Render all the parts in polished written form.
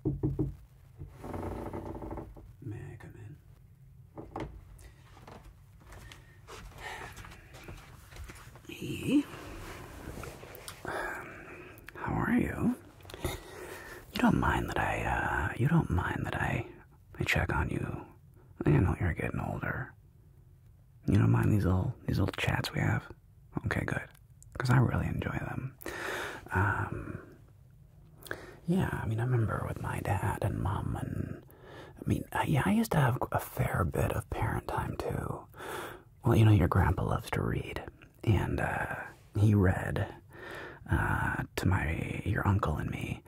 May I come in? Hey. How are you? You don't mind that I check on you. I know you're getting older. You don't mind these little chats we have? Okay, good. Because I really enjoy them. Yeah, I mean, I remember with my dad and mom, and yeah, I used to have a fair bit of parent time too. Well, you know, your grandpa loves to read, and he read to your uncle and me.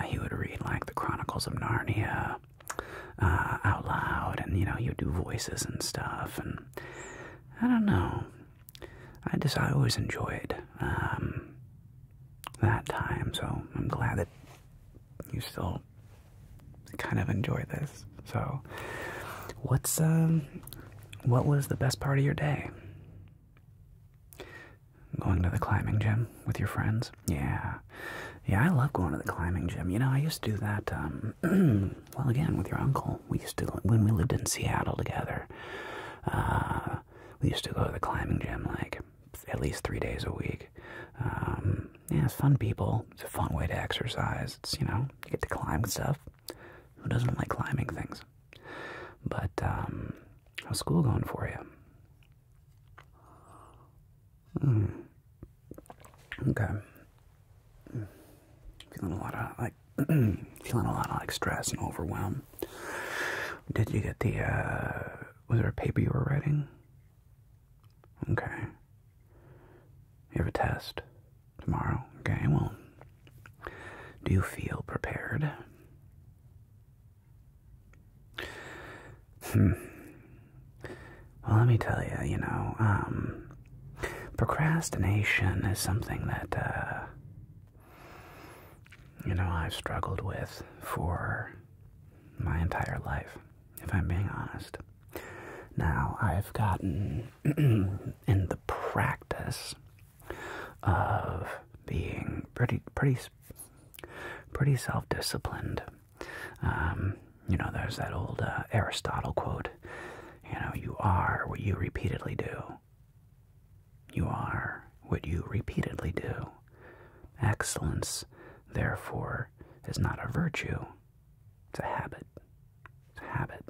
He would read like the Chronicles of Narnia out loud, and you know, he would do voices and stuff, and I don't know. I always enjoyed that time, so I'm glad that you still kind of enjoy this. So, what was the best part of your day? Going to the climbing gym with your friends? Yeah, I love going to the climbing gym. You know, I used to do that. Well, again, with your uncle, we used to when we lived in Seattle together. We used to go to the climbing gym like at least 3 days a week. Yeah, it's fun people. It's a fun way to exercise. It's, you know, you get to climb stuff. Who doesn't like climbing things? But, how's school going for you? Okay. Feeling a lot of like stress and overwhelm. Did you get was there a paper you were writing? Okay. You have a test tomorrow? Okay, well, do you feel prepared? Well, let me tell you, you know, procrastination is something that, you know, I've struggled with for my entire life, if I'm being honest. Now, I've gotten in the practice of being pretty self-disciplined. You know, there's that old Aristotle quote, you know, you are what you repeatedly do. You are what you repeatedly do. Excellence, therefore, is not a virtue. It's a habit. It's a habit.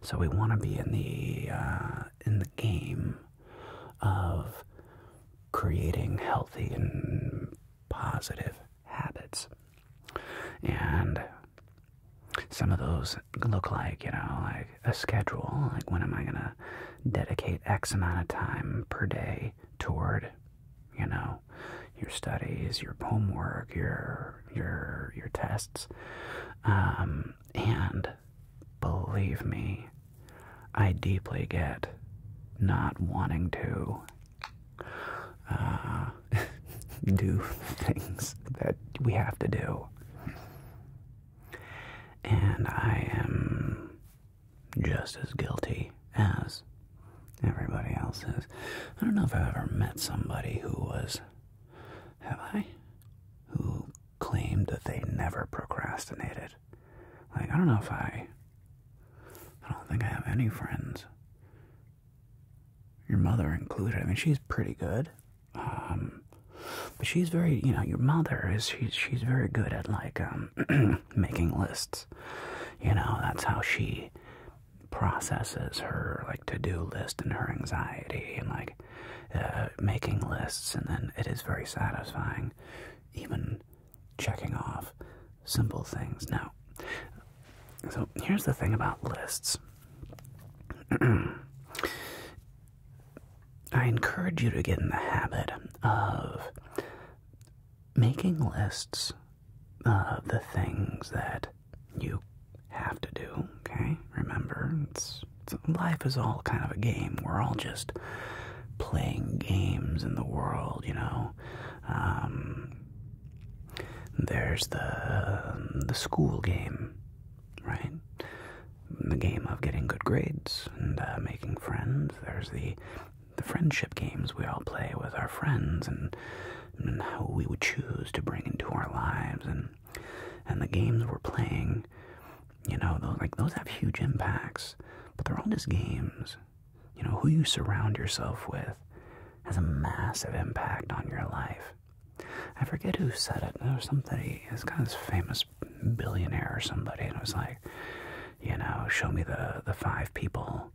So we want to be in the game of creating healthy and positive habits. And some of those look like, you know, like a schedule. Like, when am I going to dedicate X amount of time per day toward, you know, your studies, your homework, your tests. And believe me, I deeply get not wanting to do things that we have to do. And I am just as guilty as everybody else is. I don't know if I've ever met somebody who claimed that they never procrastinated. Like, I don't think I have any friends. Your mother included. I mean, she's pretty good. But she's very, you know, your mother is, she's very good at, like, making lists. You know, that's how she processes her, like, to-do list and her anxiety, and, like, making lists. And then it is very satisfying, even checking off simple things. Now, so here's the thing about lists. I encourage you to get in the habit of making lists of the things that you have to do, okay? Remember, life is all kind of a game. We're all just playing games in the world, you know? There's the school game, right? The game of getting good grades and making friends. There's the friendship games we all play with our friends, and who we would choose to bring into our lives. And And the games we're playing, you know, those have huge impacts, but they're all just games. You know, who you surround yourself with has a massive impact on your life. I forget who said it. There was somebody, it's kind of this famous billionaire or somebody, and it was like, you know, show me the 5 people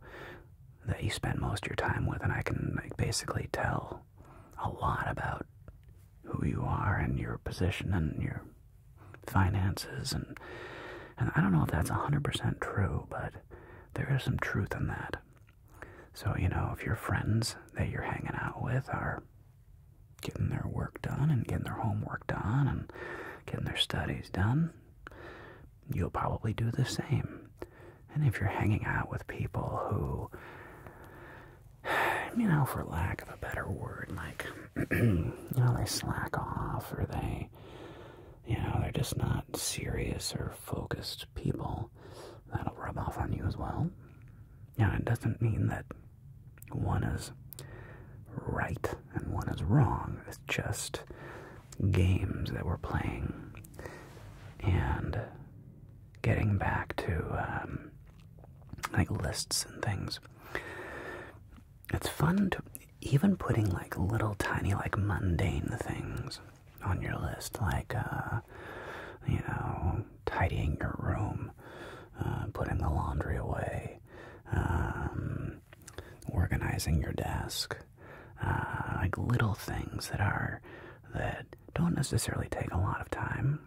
that you spend most of your time with, and I can like basically tell a lot about who you are and your position and your finances, and I don't know if that's 100% true, but there is some truth in that. So, you know, if your friends that you're hanging out with are getting their work done and getting their homework done and getting their studies done, you'll probably do the same. And if you're hanging out with people who, you know, for lack of a better word, like, you know, they slack off, or they, you know, they're just not serious or focused people, that'll rub off on you as well. Now, it doesn't mean that one is right and one is wrong. It's just games that we're playing. And getting back to like lists and things, it's fun to even putting like little tiny like mundane things on your list, like you know, tidying your room, putting the laundry away, organizing your desk, like little things that don't necessarily take a lot of time,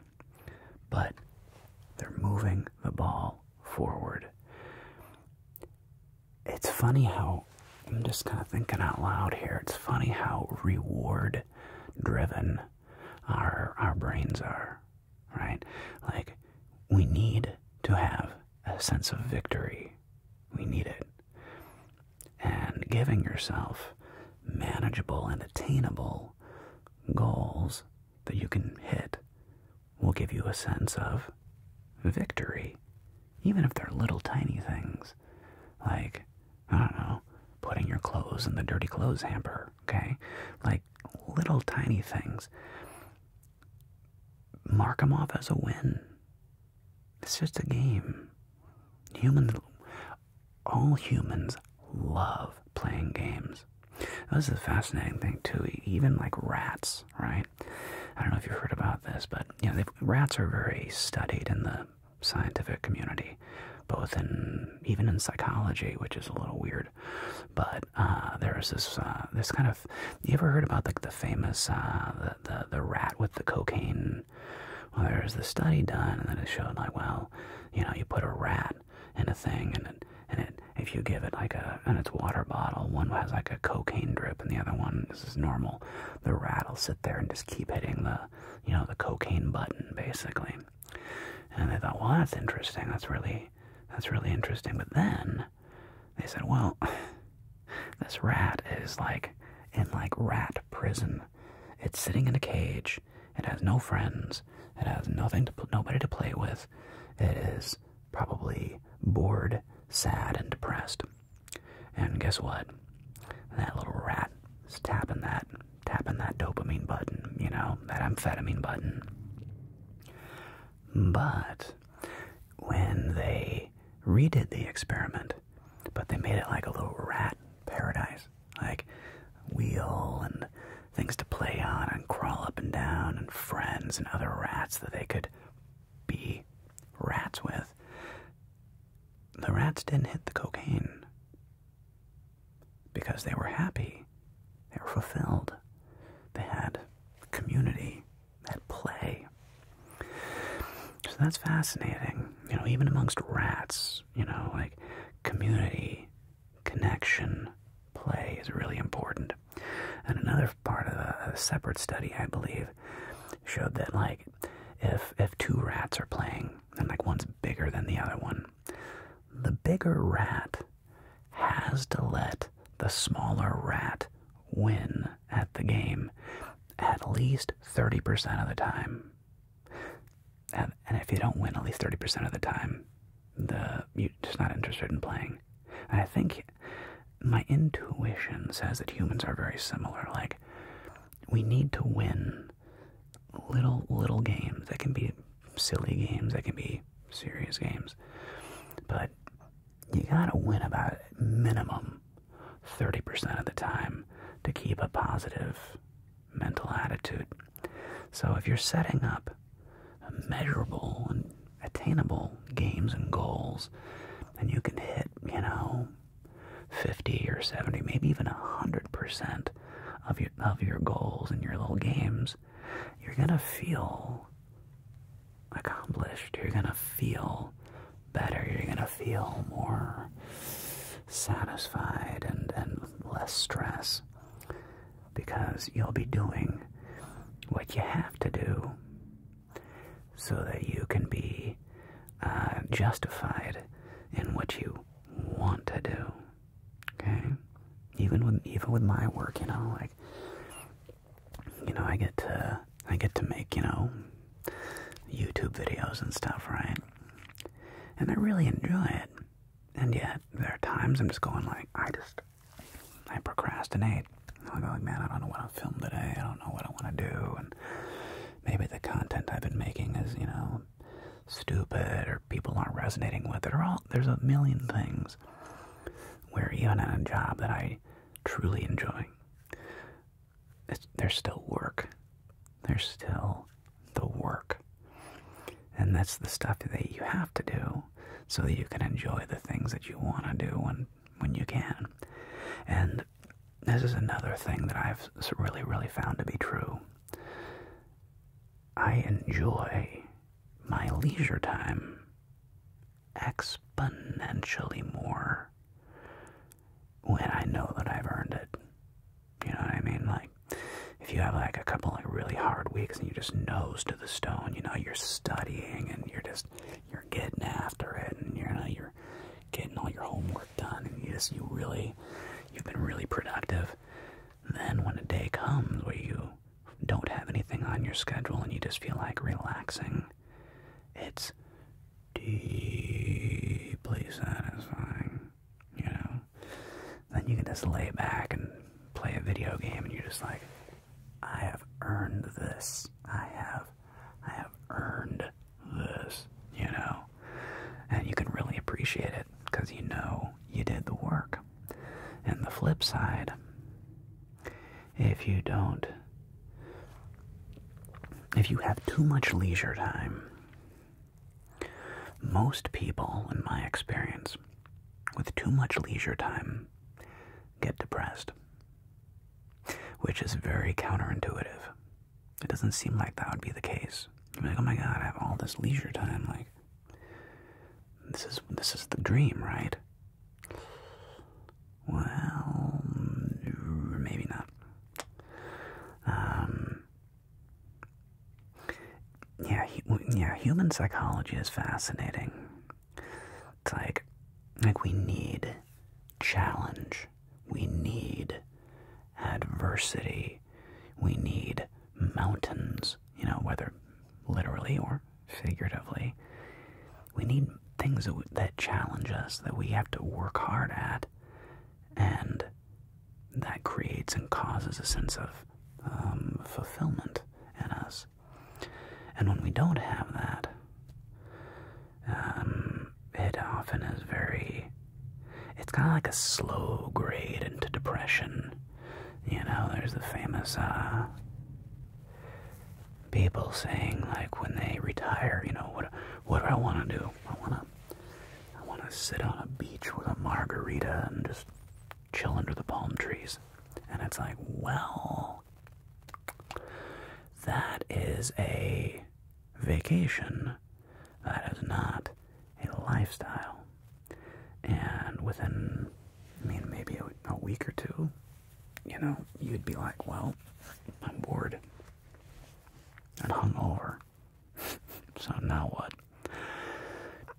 but they're moving the ball forward. It's funny how, I'm just kind of thinking out loud here, it's funny how reward driven our brains are, right? Like, we need to have a sense of victory. We need it. And giving yourself manageable and attainable goals that you can hit will give you a sense of victory, even if they're little tiny things, like, I don't know, putting your clothes in the dirty clothes hamper, okay? Like, little tiny things. Mark them off as a win. It's just a game. All humans love playing games. This is a fascinating thing too. Even like rats, right? I don't know if you've heard about this, but you know, rats are very studied in the scientific community, both even in psychology, which is a little weird. But there's this kind of, you ever heard about like the famous the rat with the cocaine? Well, there's the study done, and then it showed like, well, you know, you put a rat in a thing, and if you give it like and its water bottle, one has like a cocaine drip and the other one is normal, the rat will sit there and just keep hitting the, you know, the cocaine button basically. And they thought, well, that's interesting. That's really interesting. But then they said, well, this rat is like in like rat prison. It's sitting in a cage. It has no friends. It has nobody to play with. It is probably bored, sad, and depressed. And guess what? That little rat is tapping that dopamine button, you know, that amphetamine button. But when they redid the experiment, but they made it like a little rat paradise, like wheel and things to play on and crawl up and down and friends and other rats that they could be rats with, the rats didn't hit the cocaine because they were happy, they were fulfilled, they had community, they had play. So that's fascinating, you know, even amongst rats, you know, like community, connection, play is really important. And another part of a separate study, I believe, showed that like if 2 rats are playing and like one's bigger than the other one, the bigger rat has to let the smaller rat win at the game at least 30% of the time. And if you don't win at least 30% of the time, you're just not interested in playing. And I think my intuition says that humans are very similar. Like, we need to win little games. They can be silly games, they can be serious games. But you gotta win about minimum 30% of the time to keep a positive mental attitude. So if you're setting up measurable and attainable games and goals, and you can hit, 50 or 70, maybe even 100% of your goals and your little games, you're gonna feel accomplished. You're gonna feel better. You're gonna feel more satisfied and less stress, because you'll be doing what you have to do so that you can be justified in what you want to do. Okay? Even with my work, I get to make, YouTube videos and stuff, right? And I really enjoy it. And yet, there are times I'm just going like, I procrastinate. I go like, man, I don't know what I'll film today. I don't know what I want to do. And maybe the content I've been making is, stupid, or people aren't resonating with it, or there's a million things where even in a job that I truly enjoy, there's still work. There's still the work. And that's the stuff that you have to do so that you can enjoy the things that you want to do when you can. And this is another thing that I've really, really found to be true. I enjoy my leisure time exponentially more when I know that I've earned it. You know what I mean? Like, if you have like a couple like really hard weeks and you just nose to the stone, you're studying and you're getting after it, and you're getting all your homework done, and you've been really productive. Then when a day comes where you don't have anything on your schedule and you just feel like relaxing, it's deeply satisfying, Then you can just lay back and play a video game, and you're just like, I have earned this. I have earned this, And you can really appreciate it because you did the work. And the flip side, if you have too much leisure time, most people, in my experience, with too much leisure time, get depressed, which is very counterintuitive. It doesn't seem like that would be the case. You're like, oh my God, I have all this leisure time. Like, this is the dream, right? Well, maybe not. Human psychology is fascinating. It's like we need challenge. We need adversity. We need mountains, whether literally or figuratively. We need things that challenge us, that we have to work hard at, and that creates and causes a sense of fulfillment in us. And when we don't have that, it often is it's kind of like a slow grade into depression. There's the famous people saying, like, when they retire, what do I want to do? I want to sit on a beach with a margarita and just chill under the palm trees. And it's like, well, that is a vacation. That is not a lifestyle. And within, maybe a week or two, you'd be like, well, I'm bored and hungover. So now what?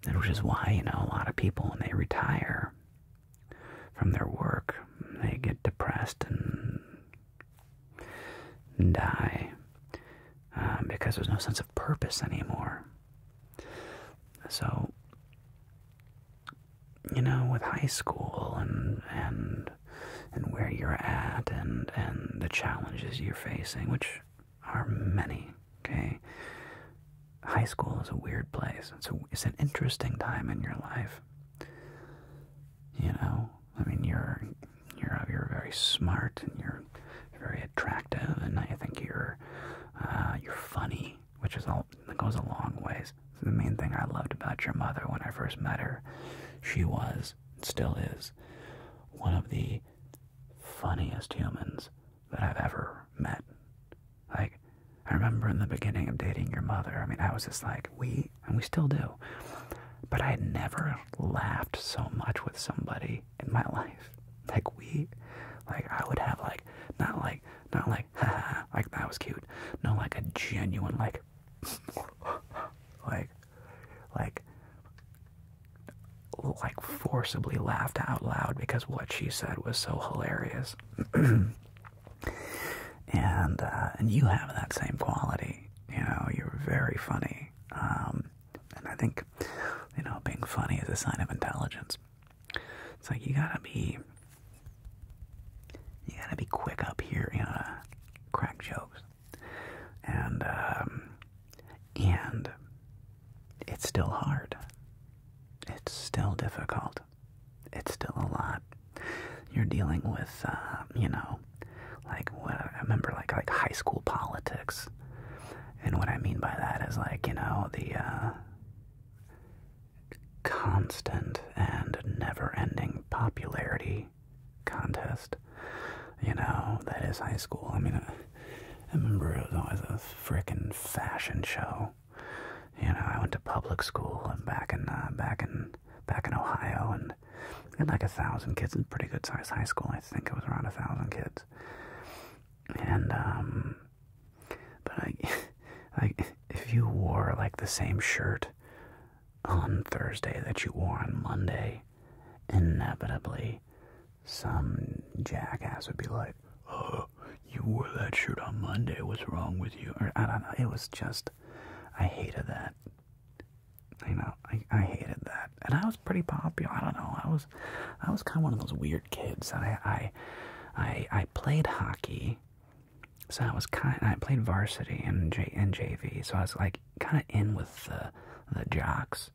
And which is why, a lot of people, when they retire from their work, they get depressed and die because there's no sense of purpose anymore. So, with high school and where you're at and the challenges you're facing, which are many, okay? high school is a weird place. It's an interesting time in your life. You know, I mean, you're very smart and you're very attractive, and I think you're funny, which is that goes a long ways. The main thing I loved about your mother when I first met her, she was, still is, one of the funniest humans that I've ever met. Like, I remember in the beginning of dating your mother, I mean, I was just like, and we still do, but I had never laughed so much with somebody in my life. Like I would have not like, haha, like that was cute. No, like a genuine, like forcibly laughed out loud because what she said was so hilarious. And you have that same quality. You know, you're very funny. And I think, you know, being funny is a sign of intelligence. It's like you gotta be quick up here, you know, to crack jokes. And it's still hard. It's still difficult. It's still a lot. You're dealing with, you know, like what I remember, like high school politics. And what I mean by that is, like, you know, the constant and never-ending popularity contest, you know, that is high school. I mean, I remember it was always a frickin' fashion show. You know, I went to public school and back in Ohio, and we had like 1,000 kids. It's a pretty good sized high school. I think it was around 1,000 kids. And but like if you wore like the same shirt on Thursday that you wore on Monday, inevitably some jackass would be like, "Oh, you wore that shirt on Monday. What's wrong with you?" Or I don't know. It was just, I hated that. You know, I hated that. And I was pretty popular. I don't know. I was kind of one of those weird kids. I played hockey. So I played varsity and JV. So I was like kind of in with the jocks.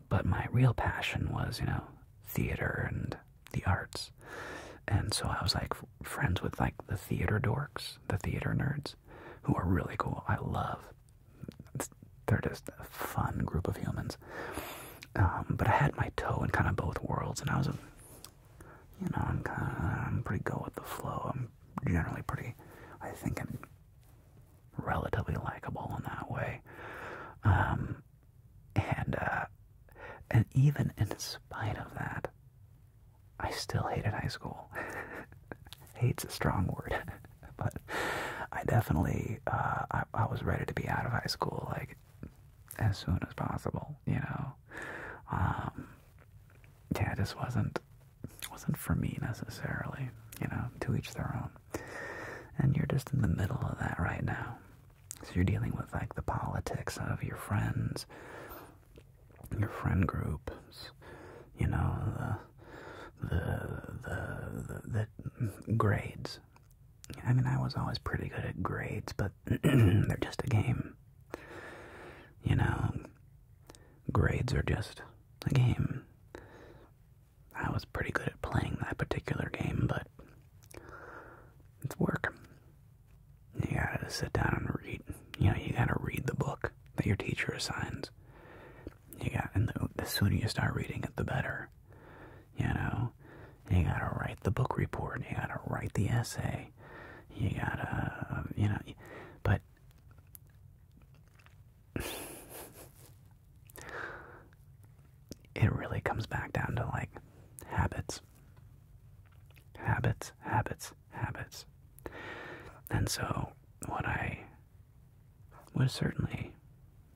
But my real passion was, you know, theater and the arts. And so I was like friends with like the theater dorks, the theater nerds, who are really cool. I love. They're just a fun group of humans. But I had my toe in kind of both worlds, and I was you know, I'm pretty go with the flow. I'm generally pretty, I think I'm relatively likable in that way. And even in spite of that, I still hated high school. Hate's a strong word, but I definitely, I was ready to be out of high school, like, as soon as possible, you know. Yeah, it just wasn't for me necessarily, you know, to each their own. And you're just in the middle of that right now. So you're dealing with like the politics of your friends, your friend groups, you know, the grades. I mean, I was always pretty good at grades, but they're just a game. You know, grades are just a game. I was pretty good at playing that particular game, but it's work. You gotta sit down and read. You know, you gotta read the book that your teacher assigns. And the sooner you start reading it, the better. You know, you gotta write the book report. You gotta write the essay. You gotta, you know, but it really comes back down to like habits. Habits. And so what I would certainly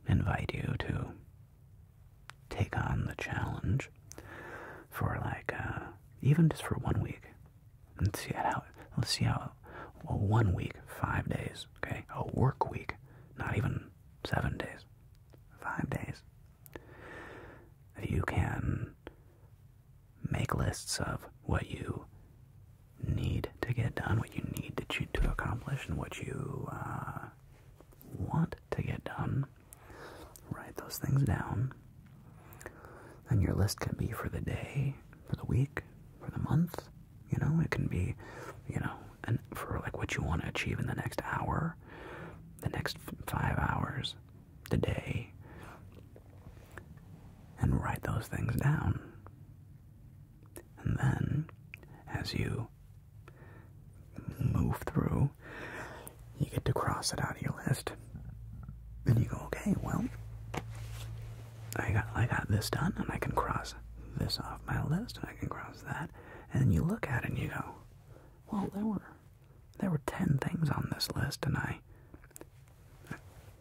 invite you to take on the challenge for like even just for 1 week, and let's see how 1 week, 5 days, okay, a work week, not even 7 days, 5 days, if you can make lists of what you need to get done, what you need to accomplish, and what you want to get done, those things down. And your list can be for the day, for the week, for the month. You know, it can be, you know, and for like what you want to achieve in the next hour, the next 5 hours, the day. And write those things down. And then, as you move through, you get to cross it out of your list. And you go, okay, well, I got this done, and I can cross this off my list, and I can cross that. And then you look at it and you go, well, there were 10 things on this list, and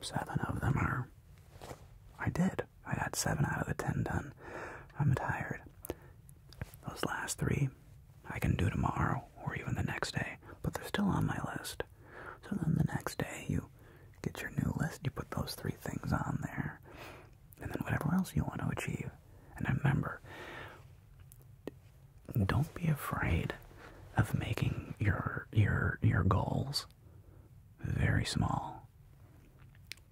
7 of them I did. I got 7 out of the 10 done. I'm tired. Those last 3 I can do tomorrow or even the next day, but they're still on my list. So then the next day you get your new list, you put those 3 things on there, and then whatever else you want to achieve. And remember, don't be afraid of making your goals very small.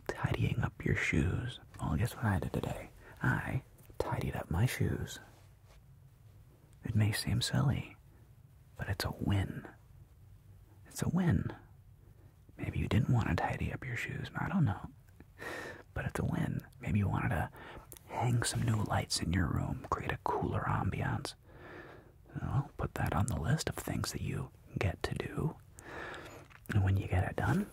Tidying up your shoes. Well, guess what I did today? I tidied up my shoes. It may seem silly, but it's a win. It's a win. Maybe you didn't want to tidy up your shoes. I don't know. But it's a win. Maybe you wanted to hang some new lights in your room, create a cooler ambiance. Well, put that on the list of things that you get to do. And when you get it done,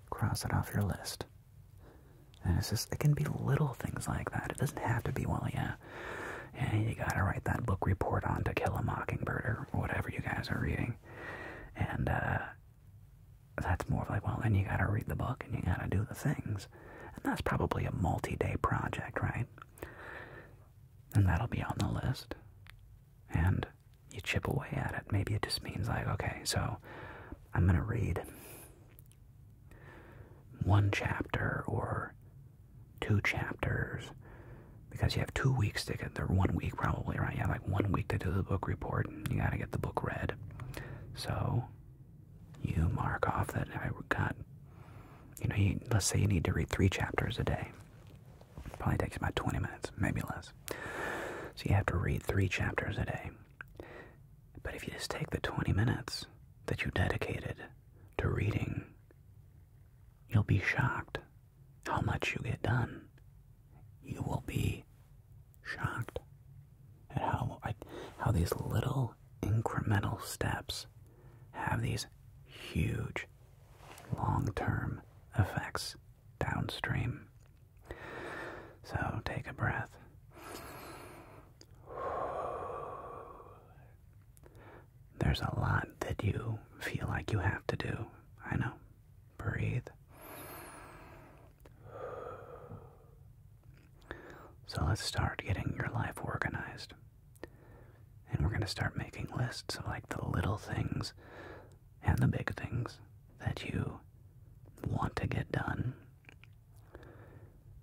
cross it off your list. And it's just, it can be little things like that. It doesn't have to be, well, yeah, you gotta write that book report on To Kill a Mockingbird or whatever you guys are reading. And that's more like, well, then you gotta read the book and you gotta do the things. And that's probably a multi-day project, right? And that'll be on the list. And you chip away at it. Maybe it just means like, okay, so I'm gonna read 1 chapter or 2 chapters, because you have 2 weeks to get there, 1 week probably, right? You have like 1 week to do the book report, and you gotta get the book read. So you mark off that I got, you know, let's say you need to read 3 chapters a day. Probably takes about 20 minutes, maybe less. So you have to read 3 chapters a day. But if you just take the 20 minutes that you dedicated to reading, you'll be shocked how much you get done. You will be shocked at how these little incremental steps have these huge long-term effects downstream. So take a breath. There's a lot that you feel like you have to do. I know. Breathe. So let's start getting your life organized. And we're going to start making lists of like the little things and the big things that you want to get done.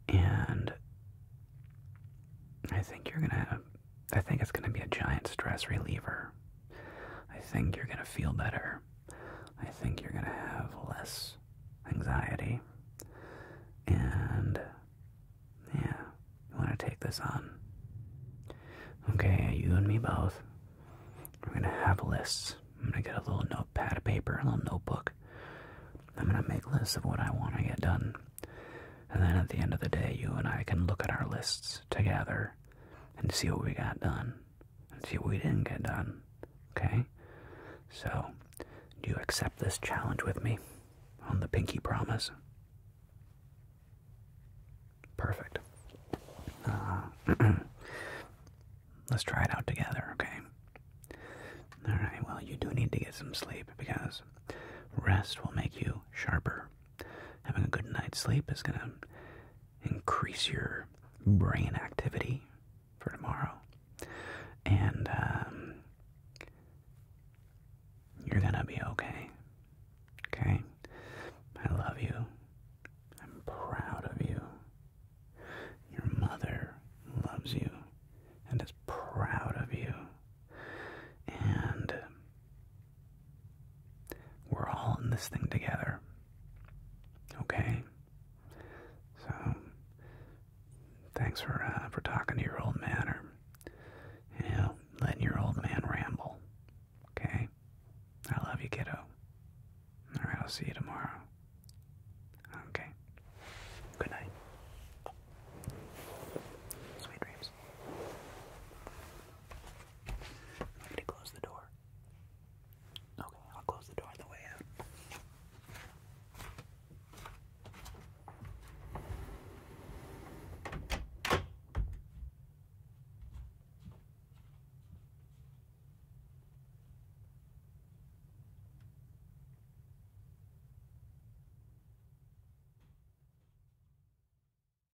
And I think it's going to be a giant stress reliever. I think you're going to feel better. I think you're going to have less anxiety. And yeah, you want to take this on. Okay, you and me both. We're going to have lists. I'm going to get a little notepad of paper, a little notebook. I'm going to make lists of what I want to get done. And then at the end of the day, you and I can look at our lists together and see what we got done and see what we didn't get done. Okay? So, do you accept this challenge with me on the pinky promise? Perfect. Let's try it out together, okay? Alright, well, you do need to get some sleep because rest will make you sharper. Having a good night's sleep is going to increase your brain activity for tomorrow. And you're going to be okay. Okay? I love you. I'm proud of you. Your mother loves you and is proud of you. And we're all in this thing together. Okay? So, Thanks for talking to your old man, or, you know, letting your old man ramble. Okay? I love you, kiddo. Alright, I'll see you tomorrow.